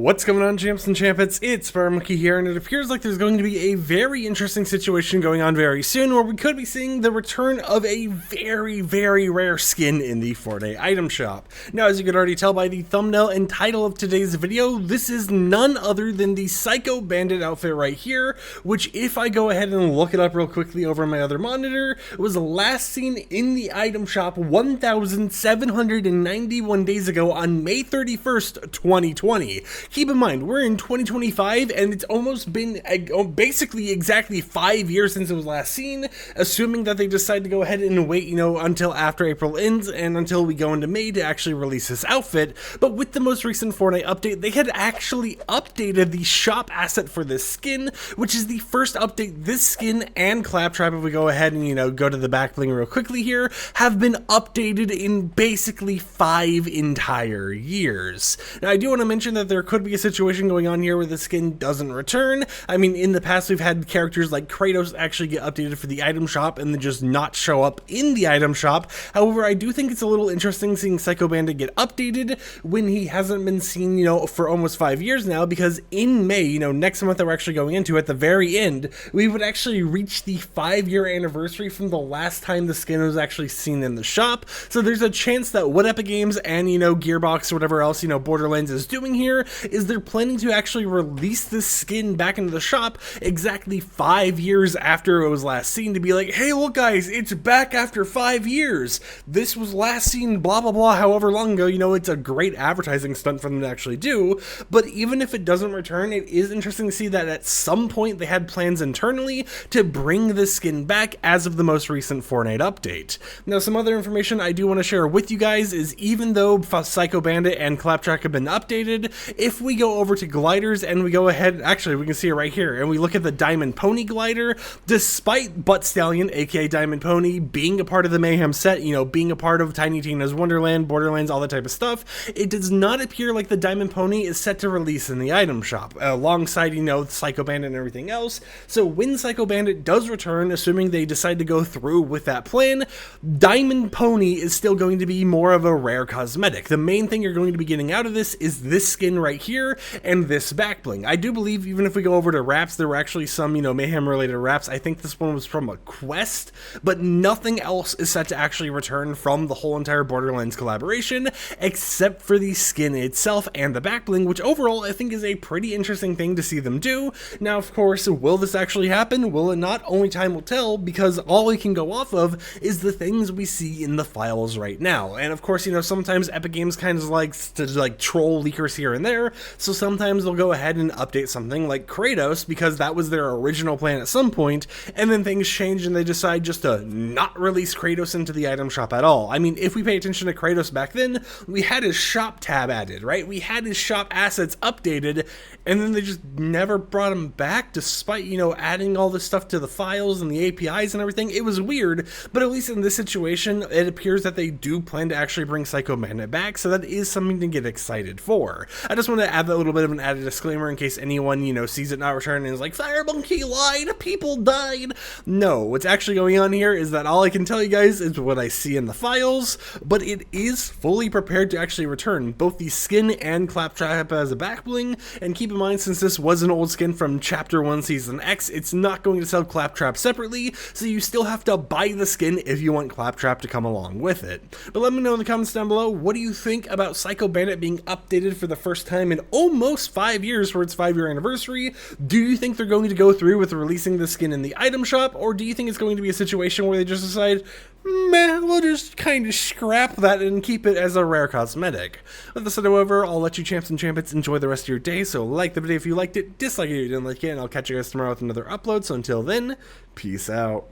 What's going on, champs and champets? It's Monkey here, and it appears like there's going to be a very interesting situation going on very soon where we could be seeing the return of a very rare skin in the Fortnite item shop. Now, as you could already tell by the thumbnail and title of today's video, this is none other than the Psycho Bandit outfit right here, which if I go ahead and look it up real quickly over my other monitor, was last seen in the item shop 1,791 days ago on May 31st, 2020. Keep in mind, we're in 2025, and it's almost been basically exactly 5 years since it was last seen, assuming that they decide to go ahead and wait, until after April ends and until we go into May to actually release this outfit. But with the most recent Fortnite update, they had actually updated the shop asset for this skin, which is the first update this skin and Claptrap, if we go ahead and, go to the back bling real quickly here, have been updated in basically 5 entire years. Now, I do want to mention that there could be a situation going on here where the skin doesn't return. I mean, in the past, we've had characters like Kratos actually get updated for the item shop and then just not show up in the item shop. However, I do think it's a little interesting seeing Psycho Bandit get updated when he hasn't been seen, for almost 5 years now, because in May, next month that we're actually going into, at the very end, we would actually reach the 5-year anniversary from the last time the skin was actually seen in the shop. So there's a chance that what Epic Games and, Gearbox or whatever else, Borderlands is doing here is they're planning to actually release this skin back into the shop exactly 5 years after it was last seen, to be like, hey, look guys, it's back after 5 years. This was last seen blah blah blah however long ago. It's a great advertising stunt for them to actually do. But even if it doesn't return, it is interesting to see that at some point they had plans internally to bring this skin back as of the most recent Fortnite update. Now, some other information I do want to share with you guys is, even though Psycho Bandit and Claptrap have been updated, if we go over to gliders and we go ahead, actually we can see it right here, and we look at the Diamond Pony glider, despite Butt Stallion, aka Diamond Pony, being a part of the Mayhem set, being a part of Tiny Tina's Wonderland, Borderlands, all that type of stuff, it does not appear like the Diamond Pony is set to release in the item shop, alongside, Psycho Bandit and everything else. So when Psycho Bandit does return, assuming they decide to go through with that plan, Diamond Pony is still going to be more of a rare cosmetic. The main thing you're going to be getting out of this is this skin right here and this back bling. I do believe even if we go over to wraps, there were actually some, Mayhem related wraps. I think this one was from a quest, but nothing else is set to actually return from the whole entire Borderlands collaboration, except for the skin itself and the back bling, which overall I think is a pretty interesting thing to see them do. Now, of course, will this actually happen? Will it not? Only time will tell, because all we can go off of is the things we see in the files right now. And of course, sometimes Epic Games kind of likes to troll leakers here and there, so sometimes they'll go ahead and update something like Kratos because that was their original plan at some point, and then things change and they decide just to not release Kratos into the item shop at all. I mean, if we pay attention to Kratos back then, we had his shop tab added, right? We had his shop assets updated, and then they just never brought him back, despite, adding all this stuff to the files and the APIs and everything. It was weird, but at least in this situation, it appears that they do plan to actually bring Psycho Bandit back, so that is something to get excited for. I just want to add that little bit of an added disclaimer in case anyone, sees it not return and is like, Fire Monkey lied, people died. No, what's actually going on here is that all I can tell you guys is what I see in the files, but it is fully prepared to actually return both the skin and Claptrap as a back bling. And keep in mind, since this was an old skin from Chapter 1 Season X, it's not going to sell Claptrap separately, so you still have to buy the skin if you want Claptrap to come along with it. But let me know in the comments down below, what do you think about Psycho Bandit being updated for the first time in almost 5 years for its 5-year anniversary? Do you think they're going to go through with releasing the skin in the item shop, or do you think it's going to be a situation where they just decide, meh, we'll just kind of scrap that and keep it as a rare cosmetic? With that said, however, I'll let you champs and champets enjoy the rest of your day, so like the video if you liked it, dislike it if you didn't like it, and I'll catch you guys tomorrow with another upload. So until then, peace out.